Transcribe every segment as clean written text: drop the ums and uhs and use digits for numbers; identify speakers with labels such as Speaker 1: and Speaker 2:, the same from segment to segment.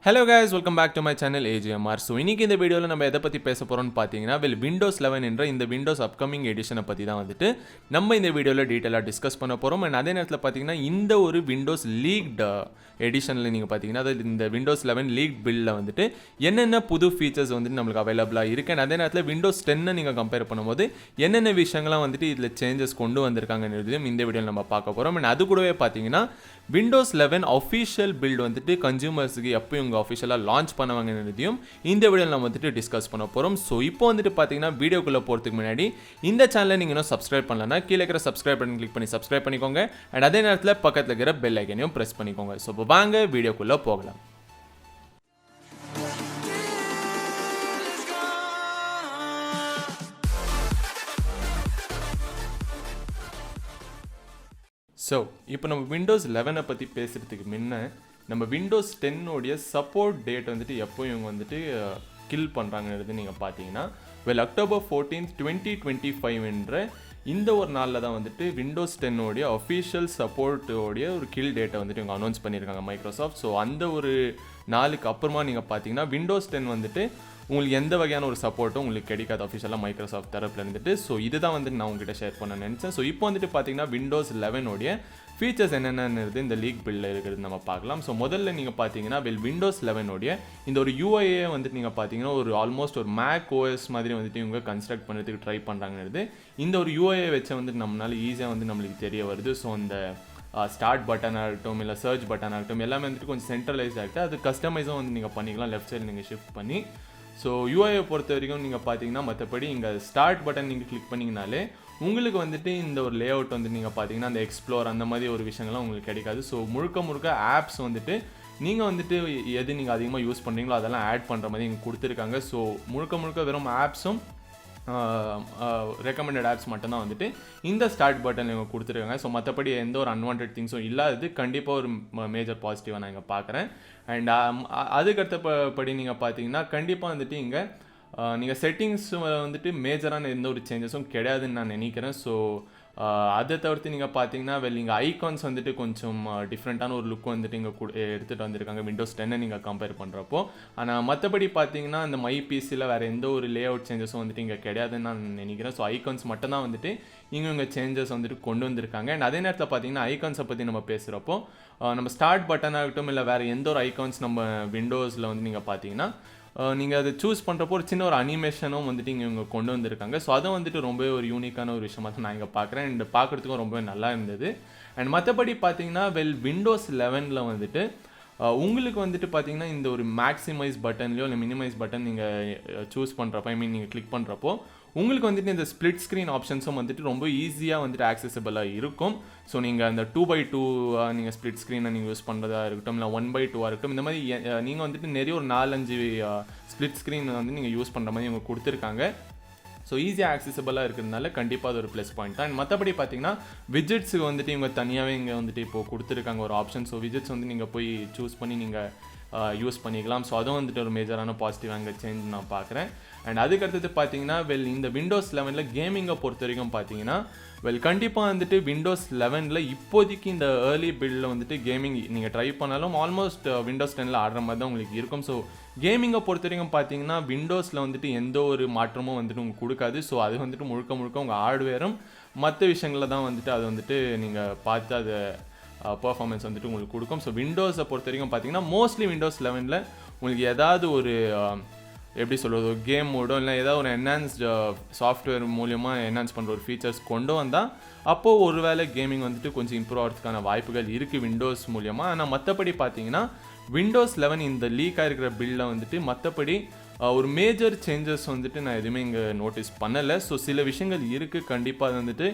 Speaker 1: Hello guys, welcome back to my channel AGMR. So இன்றைக்கி இந்த வீடியோவில் நம்ம எதை பற்றி பேச போகிறோம்னு பார்த்தீங்கன்னா விண்டோஸ் 11 என்ற இந்த விண்டோஸ் அப்கமிங் எடிஷனை பற்றி தான் வந்துட்டு நம்ம இந்த வீடியோவில் டீட்டெயிலாக டிஸ்கஸ் பண்ண போகிறோம். அண்ட் அதே நேரத்தில் பார்த்தீங்கன்னா இந்த ஒரு விண்டோஸ் லீக்டு எடிஷனில் நீங்கள் பார்த்தீங்கன்னா அதாவது இந்த விண்டோஸ் 11 லீக் பில்லில் வந்துட்டு என்னென்ன புது ஃபீச்சர்ஸ் வந்துட்டு நம்மளுக்கு அவைலபிளாக இருக்குது. அண்ட் அதே நேரத்தில் விண்டோஸ் 10 நீங்கள் கம்பேர் பண்ணும்போது என்னென்ன விஷயங்கள்லாம் வந்துட்டு இதில் சேஞ்சஸ் கொண்டு வந்திருக்காங்கன்றதையும் இந்த வீடியோவில் நம்ம பார்க்க போகிறோம். அண்ட் அது கூடவே பார்த்தீங்கன்னா விண்டோஸ் 11 அஃபிஷியல் பில்டு வந்துட்டு கன்சியூமர்ஸுக்கு எப்போ இவங்க அஃபிஷியலாக லான்ச் பண்ணுவாங்கன்றதையும் இந்த வீடியோவில் நம்ம வந்துட்டு டிஸ்கஸ் பண்ண போகிறோம். ஸோ இப்போ வந்துட்டு பார்த்தீங்கன்னா வீடியோக்குள்ளே போகிறதுக்கு முன்னாடி இந்த சேனலை நீங்கள் இன்னும் சப்ஸ்கிரைப் பண்ணலன்னா கீழே இருக்கிற சப்ஸ்கிரைப் பட்டன் கிளிக் பண்ணி சப்ஸ்கிரைப் பண்ணிக்கோங்க. அண்ட் அதே நேரத்தில் பக்கத்தில் இருக்கிற பெல் ஐக்கனையும் ப்ரெஸ் பண்ணிக்கோங்க. ஸோ இப்போ வாங்க வீடியோக்குள்ளே போகலாம். ஸோ இப்போ நம்ம விண்டோஸ் 11 பற்றி பேசுகிறதுக்கு முன்ன நம்ம விண்டோஸ் 10 சப்போர்ட் டேட் வந்துட்டு எப்போ இவங்க வந்துட்டு கில் பண்ணுறாங்கிறது நீங்கள் பார்த்தீங்கன்னா அக்டோபர் 14, 2025 என்ற இந்த ஒரு நாளில் தான் வந்துட்டு விண்டோஸ் 10 அஃபிஷியல் சப்போர்ட்டோடைய ஒரு கில் டேட்டை வந்துட்டு இவங்க அனௌன்ஸ் பண்ணியிருக்காங்க மைக்ரோசாஃப்ட். ஸோ அந்த ஒரு நாளுக்கு அப்புறமா நீங்கள் பார்த்தீங்கன்னா விண்டோஸ் 10 வந்துட்டு உங்களுக்கு எந்த வகையான ஒரு சப்போர்ட்டும் உங்களுக்கு கிடைக்காது அஃபிஷியலாக மைக்ரோசாஃப்ட் தரப்பில் இருந்துட்டு. ஸோ இதுதான் வந்துட்டு நான் உங்ககிட்ட ஷேர் பண்ண நினச்சேன். ஸோ இப்போ வந்துட்டு பார்த்தீங்கன்னா விண்டோஸ் 11 ஃபீச்சர்ஸ் என்னென்னது இந்த லீக் பில்லில் இருக்கிறது நம்ம பார்க்கலாம். ஸோ முதல்ல நீங்கள் பார்த்தீங்கன்னா விண்டோஸ் 11 இந்த ஒரு யூஐஏ வந்துட்டு நீங்கள் பார்த்தீங்கன்னா ஒரு ஆல்மோஸ்ட் ஒரு மேக் ஓஎஸ் மாதிரி வந்துட்டு இவங்க கன்ஸ்ட்ரக்ட் பண்ணுறதுக்கு ட்ரை பண்ணுறாங்கிறது இந்த ஒரு யூஐஏ வச்சு வந்துட்டு நம்மளால ஈஸியாக வந்து நம்மளுக்கு தெரிய வருது. ஸோ அந்த ஸ்டார்ட் பட்டன் ஆகட்டும் இல்லை சர்ச் பட்டன் ஆகட்டும் எல்லாமே வந்துட்டு கொஞ்சம் சென்ட்ரலைஸ்ட் ஆகிட்டு அது கஸ்டமைஸும் வந்து நீங்கள் பண்ணிக்கலாம் லெஃப்ட் சைடு நீங்கள் ஷிஃப்ட் பண்ணி. ஸோ யூஐயை பொறுத்த வரைக்கும் நீங்கள் பார்த்தீங்கன்னா மற்றபடி இங்கே ஸ்டார்ட் பட்டன் நீங்கள் கிளிக் பண்ணிங்கனாலே உங்களுக்கு வந்துட்டு இந்த ஒரு லே அவுட் வந்து நீங்கள் பார்த்தீங்கன்னா அந்த எக்ஸ்ப்ளோர் அந்த மாதிரி ஒரு விஷயங்கள்லாம் உங்களுக்கு கிடைக்காது. ஸோ முழுக்க ஆப்ஸ் வந்துட்டு நீங்கள் வந்துட்டு எது நீங்கள் அதிகமாக யூஸ் பண்ணுறீங்களோ அதெல்லாம் ஆட் பண்ணுற மாதிரி இங்கே கொடுத்துருக்காங்க. ஸோ முழுக்க வெறும் ஆப்ஸும் ரெக்கமெண்டட் ஆப்ஸ் மட்டும்தான் வந்துட்டு இந்த ஸ்டார்ட் பட்டன் இவங்க கொடுத்துருக்காங்க. ஸோ மற்றபடி எந்த ஒரு அன்வான்ட் திங்ஸும் இல்லாதது கண்டிப்பாக ஒரு மேஜர் பாசிட்டிவாக நான் இங்கே பார்க்குறேன். அண்ட் அதுக்கடுத்தபடி நீங்கள் பார்த்தீங்கன்னா கண்டிப்பாக வந்துட்டு இங்கே நீங்கள் செட்டிங்ஸ் வந்துட்டு மேஜரான எந்த ஒரு சேஞ்சஸும் கிடையாதுன்னு நான் நினைக்கிறேன். ஸோ அதை தவிர்த்து நீங்கள் பார்த்தீங்கன்னா இங்கே ஐகான்ஸ் வந்துட்டு கொஞ்சம் டிஃப்ரெண்ட்டான ஒரு லுக் வந்துட்டு இங்கே எடுத்துகிட்டு வந்திருக்காங்க விண்டோஸ் 10 நீங்கள் கம்பேர் பண்ணுறப்போ. ஆனால் மற்றபடி பார்த்தீங்கன்னா அந்த மை பிசியில் வேறு எந்த ஒரு லே அவுட் சேஞ்சஸும் வந்துட்டு இங்கே கிடையாதுன்னு நான் நினைக்கிறேன். ஸோ ஐகான்ஸ் மட்டும்தான் வந்துட்டு இங்கே சேஞ்சஸ் வந்துட்டு கொண்டு வந்திருக்காங்க. அண்ட் அதே நேரத்தில் பார்த்தீங்கன்னா ஐகான்ஸை பற்றி நம்ம பேசுகிறப்போ நம்ம ஸ்டார்ட் பட்டன் ஆகட்டும் இல்லை வேறு எந்த ஒரு ஐகான்ஸ் நம்ம விண்டோஸில் வந்து நீங்கள் பார்த்தீங்கன்னா நீங்கள் அதை சூஸ் பண்ணுறப்போ ஒரு சின்ன ஒரு அனிமேஷனும் வந்துட்டு இங்கே கொண்டு வந்திருக்காங்க. ஸோ அதை வந்துட்டு ரொம்பவே ஒரு யூனிக்கான ஒரு விஷயமாக தான் நான் இங்கே பார்க்குறேன். அண்ட் பார்க்குறதுக்கும் ரொம்பவே நல்லா இருந்தது. அண்ட் மற்றபடி பார்த்தீங்கன்னா விண்டோஸ் 11 வந்துட்டு உங்களுக்கு வந்துட்டு பார்த்தீங்கன்னா இந்த ஒரு மேக்ஸிமைஸ் பட்டன்லையோ இல்லை மினிமைஸ் பட்டன் நீங்கள் சூஸ் பண்ணுறப்போ நீங்கள் கிளிக் பண்ணுறப்போ உங்களுக்கு வந்துட்டு இந்த ஸ்ப்ளிட் ஸ்க்ரீன் ஆப்ஷன்ஸும் வந்துட்டு ரொம்ப ஈஸியாக வந்துட்டு ஆக்சசபிளாக இருக்கும். ஸோ நீங்கள் அந்த 2x2 நீங்கள் ஸ்ப்ளிட் ஸ்க்ரீனை நீங்கள் யூஸ் பண்ணுறதா இருக்கட்டும் இல்லை 1x2 இருக்கட்டும் இந்த மாதிரி நீங்கள் வந்துட்டு நிறைய ஒரு 4-5 ஸ்ப்ளிட் ஸ்க்ரீன் வந்து நீங்கள் யூஸ் பண்ணுற மாதிரி இவங்க கொடுத்துருக்காங்க. ஸோ ஈஸியாக ஆக்சசபிளாக இருக்கிறதுனால கண்டிப்பாக அது ஒரு ப்ளஸ் பாயிண்ட் தான். அண்ட் மற்றபடி பார்த்தீங்கன்னா விஜெட்ஸுக்கு வந்துட்டு இவங்க தனியாகவே இங்கே வந்துட்டு இப்போது கொடுத்துருக்காங்க ஒரு ஆப்ஷன். ஸோ விஜெட்ஸ் வந்து நீங்கள் போய் சூஸ் பண்ணி நீங்கள் யூஸ் பண்ணிக்கலாம். ஸோ அதுவும் வந்துட்டு ஒரு மேஜரான பாசிட்டிவ் அங்கே சேஞ்ச் நான் பார்க்குறேன். அண்ட் அதுக்கடுத்தது பார்த்தீங்கன்னா இந்த விண்டோஸ் 11 கேமிங்கை பொறுத்த வரைக்கும் பார்த்தீங்கன்னா கண்டிப்பாக வந்துட்டு விண்டோஸ் 11 இப்போதைக்கு இந்த ஏர்லி பில்டில் வந்துட்டு கேமிங் நீங்கள் ட்ரை பண்ணாலும் ஆல்மோஸ்ட் விண்டோஸ் 10 ஆடுற மாதிரி தான் உங்களுக்கு இருக்கும். ஸோ கேமிங்கை பொறுத்த வரைக்கும் பார்த்தீங்கன்னா விண்டோஸில் வந்துட்டு எந்த ஒரு மாற்றமும் வந்துட்டு உங்களுக்கு கொடுக்காது. ஸோ அது வந்துட்டு முழுக்க உங்கள் ஹார்ட்வேரும் மற்ற விஷயங்களில் தான் வந்துட்டு அது வந்துட்டு நீங்கள் பார்த்து அதை பர்ஃபார்மன்ஸ் வந்துட்டு உங்களுக்கு கொடுக்கும். ஸோ விண்டோஸை பொறுத்த வரைக்கும் பார்த்தீங்கன்னா மோஸ்ட்லி விண்டோஸ் 11 உங்களுக்கு ஏதாவது ஒரு எப்படி சொல்கிறது ஒரு கேம் மோடோ இல்லை ஏதாவது ஒரு என்ஹான்ஸ்டு சாஃப்ட்வேர் மூலியமாக என்ஹான்ஸ் பண்ணுற ஒரு ஃபீச்சர்ஸ் கொண்டு வந்தால் அப்போது ஒரு வேளை கேமிங் வந்துட்டு கொஞ்சம் இம்ப்ரூவ் ஆகிறதுக்கான வாய்ப்புகள் இருக்குது விண்டோஸ் மூலியமாக. ஆனால் மற்றபடி பார்த்தீங்கன்னா விண்டோஸ் 11 இந்த லீக்காக இருக்கிற பில்லில் வந்துட்டு மற்றபடி ஒரு மேஜர் சேஞ்சஸ் வந்துட்டு நான் எதுவுமே இங்கே நோட்டீஸ் பண்ணலை. ஸோ சில விஷயங்கள் இருக்குது கண்டிப்பாக அது வந்துட்டு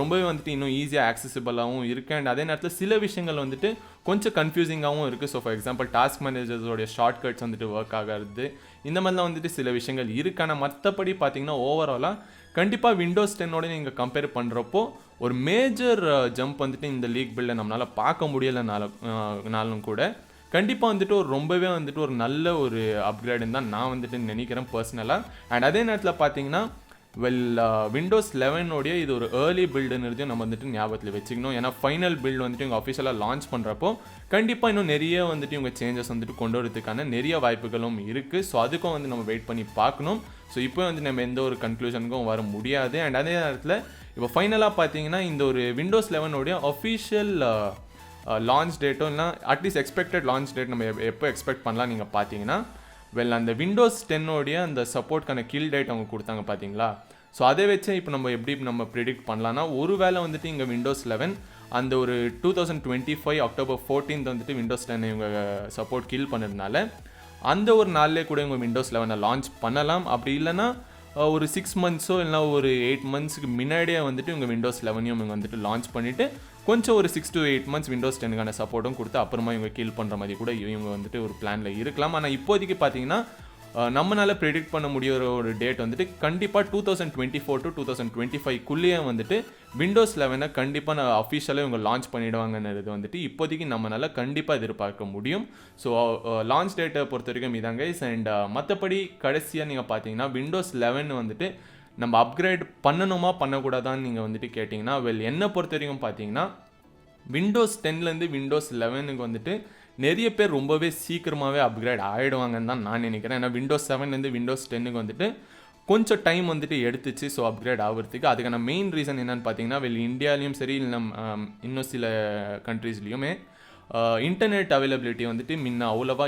Speaker 1: ரொம்பவே வந்துட்டு இன்னும் ஈஸியாக ஆக்சசபிளாகவும் இருக்குது. அண்ட் அதே நேரத்தில் சில விஷயங்கள் வந்துட்டு கொஞ்சம் கன்ஃபியூசிங்காகவும் இருக்குது. ஸோ ஃபார் எக்ஸாம்பிள் டாஸ்க் மேனேஜர்ஸோடைய ஷார்ட்கட்ஸ் வந்துட்டு ஒர்க் ஆகிறது இந்த மாதிரிலாம் வந்துட்டு சில விஷயங்கள் இருக்குது. ஆனால் மற்றபடி பார்த்தீங்கன்னா ஓவராலாக கண்டிப்பாக விண்டோஸ் 10 நீங்கள் கம்பேர் பண்ணுறப்போ ஒரு மேஜர் ஜம்ப் வந்துட்டு இந்த லீக் பில்லை நம்மளால் பார்க்க முடியலைனாலும் கூட கண்டிப்பாக வந்துட்டு ஒரு ரொம்பவே வந்துட்டு ஒரு நல்ல ஒரு அப்கிரேடுன்னு தான் நான் வந்துட்டு நினைக்கிறேன் பர்சனலாக. அண்ட் அதே நேரத்தில் பார்த்தீங்கன்னா விண்டோஸ் 11 இது ஒரு ஏர்லி பில்டுங்கிறதையும் நம்ம வந்துட்டு ஞாபகத்தில் வச்சுக்கணும். ஏன்னா ஃபைனல் பில்டு வந்துட்டு இவங்க அஃபிஷியலாக லான்ச் பண்ணுறப்போ கண்டிப்பாக இன்னும் நிறைய வந்துட்டு இவங்க சேஞ்சஸ் வந்துட்டு கொண்டு வரதுக்கான நிறைய வாய்ப்புகளும் இருக்குது. ஸோ அதுக்கும் வந்து நம்ம வெயிட் பண்ணி பார்க்கணும். ஸோ இப்போ வந்து நம்ம எந்த ஒரு கன்க்ளூஷனுக்கும் வர முடியாது. அண்ட் அதே நேரத்தில் இப்போ ஃபைனலாக பார்த்தீங்கன்னா இந்த ஒரு விண்டோஸ் 11 அஃபிஷியல் லான்ச் டேட்டோ இல்லைனா அட்லீஸ்ட் எக்ஸ்பெக்டட் லான்ச் டேட் நம்ம எப்போ எக்ஸ்பெக்ட் பண்ணலாம் நீங்கள் பார்த்தீங்கன்னா அந்த விண்டோஸ் 10 அந்த சப்போர்ட்கான கில் டேட் அவங்க கொடுத்தாங்க பார்த்தீங்களா. ஸோ அதை வச்சு இப்போ நம்ம எப்படி நம்ம ப்ரிடிக்ட் பண்ணலான்னா ஒருவேளை வந்துட்டு இங்கே விண்டோஸ் 11 அந்த ஒரு 2025 அக்டோபர் 14 வந்துட்டு விண்டோஸ் 10 இவங்க சப்போர்ட் கில் பண்ணதுனால அந்த ஒரு நாள்லேயே கூட இவங்க விண்டோஸ் 11 லான்ச் பண்ணலாம். அப்படி இல்லைன்னா ஒரு 6 மந்த்ஸோ இல்லைனா ஒரு 8 மந்த்ஸுக்கு முன்னாடியே வந்துட்டு இவங்க விண்டோஸ் 11 இவங்க வந்துட்டு லான்ச் பண்ணிவிட்டு கொஞ்சம் ஒரு 6 to 8 மந்த்ஸ் விண்டோஸ் 10 சப்போர்ட்டும் கொடுத்து அப்புறமா இவங்க கீல் பண்ணுற மாதிரி கூட இவங்க வந்துட்டு ஒரு பிளானில் இருக்கலாம். ஆனால் இப்போதைக்கு பார்த்தீங்கன்னா நம்மளால் ப்ரெடிக்ட் பண்ண முடிய ஒரு டேட் வந்துட்டு கண்டிப்பாக 2024 to 2025 வந்துட்டு விண்டோஸ் 11 கண்டிப்பாக நான் அஃபிஷியலாக இவங்க லான்ச் பண்ணிவிடுவாங்கன்றது வந்துட்டு இப்போதைக்கு நம்மளால் கண்டிப்பாக எதிர்பார்க்க முடியும். ஸோ லான்ச் டேட்டை பொறுத்த வரைக்கும் இதாங்க. அண்ட் மற்றபடி கடைசியாக நீங்கள் பார்த்தீங்கன்னா விண்டோஸ் 11 வந்துட்டு நம்ம அப்கிரேட் பண்ணணுமா பண்ணக்கூடாதான்னு நீங்கள் வந்துட்டு கேட்டிங்கன்னா என்னை பொறுத்த வரைக்கும் பார்த்தீங்கன்னா விண்டோஸ் 10 விண்டோஸ் 11 வந்துட்டு நிறைய பேர் ரொம்பவே சீக்கிரமாகவே அப்கிரேட் ஆகிடுவாங்கன்னு தான் நான் நினைக்கிறேன். ஏன்னா விண்டோஸ் 7 விண்டோஸ் 10 வந்துட்டு கொஞ்சம் டைம் வந்துட்டு எடுத்துச்சு ஸோ அப்கிரேட் ஆகிறதுக்கு. அதுக்கான மெயின் ரீசன் என்னென்னு பார்த்தீங்கன்னா இந்தியாலையும் சரி இல்லை இன்னும் சில கண்ட்ரீஸ்லேயுமே இன்டர்நெட் அவைலபிலிட்டி வந்துட்டு முன்ன அவ்வளோவா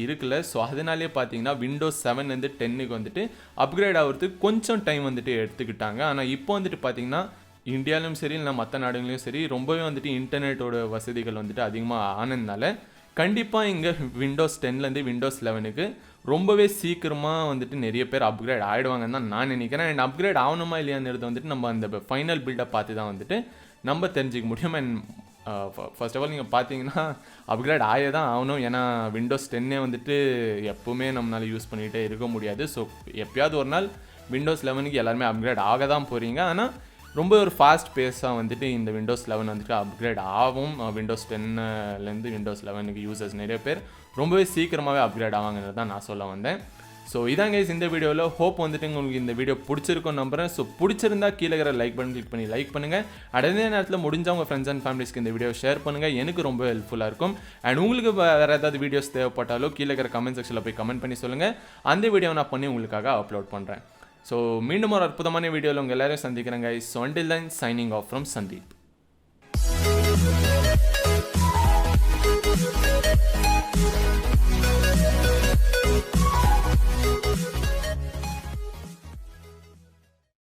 Speaker 1: இருக்குல்ல. ஸோ அதனாலே பார்த்தீங்கன்னா விண்டோஸ் 7 10 வந்துட்டு அப்கிரேட் ஆகிறதுக்கு கொஞ்சம் டைம் வந்துட்டு எடுத்துக்கிட்டாங்க. ஆனால் இப்போ வந்துட்டு பார்த்தீங்கன்னா இந்தியாவிலும் சரி இல்லை மற்ற நாடுகளையும் சரி ரொம்பவே வந்துட்டு இன்டர்நெட்டோட வசதிகள் வந்துட்டு அதிகமாக ஆனதுனால கண்டிப்பாக இங்கே விண்டோஸ் 10 விண்டோஸ் 11 ரொம்பவே சீக்கிரமாக வந்துட்டு நிறைய பேர் அப்கிரேட் ஆகிடுவாங்கன்னு தான் நான் நினைக்கிறேன். அண்ட் அப்கிரேட் ஆகணுமா இல்லையாங்கிறது வந்துட்டு நம்ம அந்த ஃபைனல் பில்டை பார்த்து தான் வந்துட்டு நம்ம தெரிஞ்சிக்க முடியும். அண்ட் ஃபர்ஸ்ட் ஆஃப் ஆல் நீங்கள் பார்த்தீங்கன்னா அப்கிரேட் ஆகே தான் ஆகணும். ஏன்னா விண்டோஸ் 10 வந்துட்டு எப்போவுமே நம்மளால் யூஸ் பண்ணிகிட்டே இருக்க முடியாது. ஸோ எப்போயாவது ஒரு நாள் விண்டோஸ் 11 எல்லாருமே அப்கிரேட் ஆக தான் போகிறீங்க. ஆனால் ரொம்ப ஒரு ஃபாஸ்ட் பேஸாக வந்துட்டு இந்த விண்டோஸ் 11 வந்துட்டு அப்கிரேட் ஆகும். விண்டோஸ் 10 விண்டோஸ் 11 யூசர்ஸ் நிறைய பேர் ரொம்பவே சீக்கிரமாகவே அப்கிரேட் ஆவாங்கிறது தான் நான் சொல்ல வந்தேன். ஸோ இதாங்க இந்த வீடியோவில் ஹோப் வந்துட்டு உங்களுக்கு இந்த வீடியோ பிடிச்சிருக்கும் நம்புறேன். ஸோ பிடிச்சிருந்தா கீழே இருக்கிற லைக் பட்டன் கிளிக் பண்ணி லைக் பண்ணுங்கள். அதே நேரத்தில் முடிஞ்சவங்க ஃப்ரெண்ட்ஸ் அண்ட் ஃபேமிலிஸ்க்கு இந்த வீடியோ ஷேர் பண்ணுங்கள். எனக்கு ரொம்ப ஹெல்ப்ஃபுல்லாக இருக்கும். அண்ட் உங்களுக்கு வேறு ஏதாவது வீடியோஸ் தேவைப்பட்டாலோ கீழே இருக்கிற கமெண்ட் செக்ஷனில் போய் கமெண்ட் பண்ணி சொல்லுங்கள். அந்த வீடியோ நான் பண்ணி உங்களுக்காக அப்லோட் பண்ணுறேன். ஸோ மீண்டும் ஒரு அற்புதமான வீடியோவில் உங்கள் எல்லாரையும் சந்திக்கிறேங்க. So until then, signing off from Sandeep.